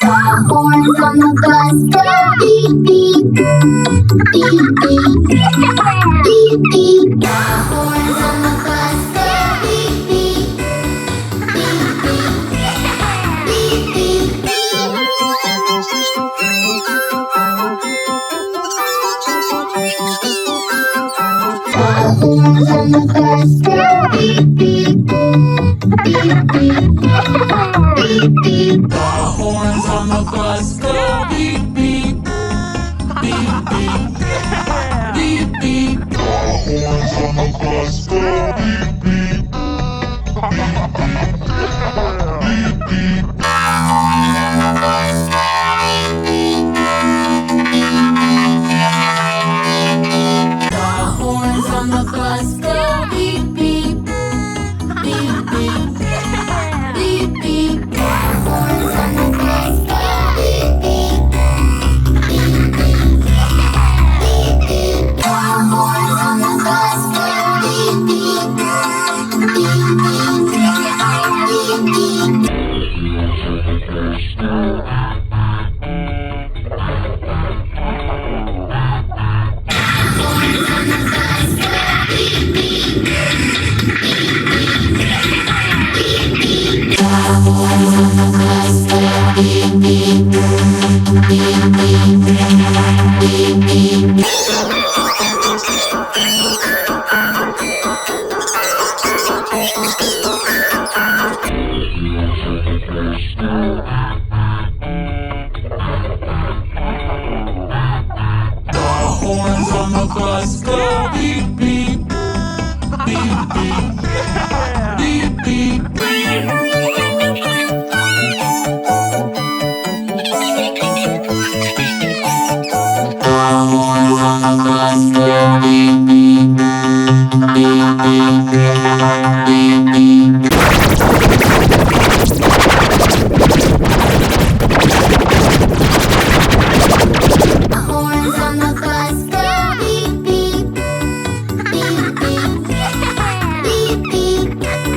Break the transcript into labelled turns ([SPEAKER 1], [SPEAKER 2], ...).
[SPEAKER 1] horns on the bus go beep beep, beep beep, beep beep. The horns on the bus go beep beep, beep beep, beep beep, beep. The horns on the bus go beep beep, beep beep, beep beep.
[SPEAKER 2] The horns on the bus go beep beep, beep beep, beep beep. The horns on the bus go beep beep, beep beep. The horns on the bus go beep beep, beep beep, beep beep. The horns on the bus go beep beep, beep beep, beep beep. The horns on the bus go beep beep, beep beep, beep beep. Horns on the bus go beep beep, beep beep, beep beep. The horns on the bus go beep beep, beep beep, beep beep.
[SPEAKER 1] The horns on the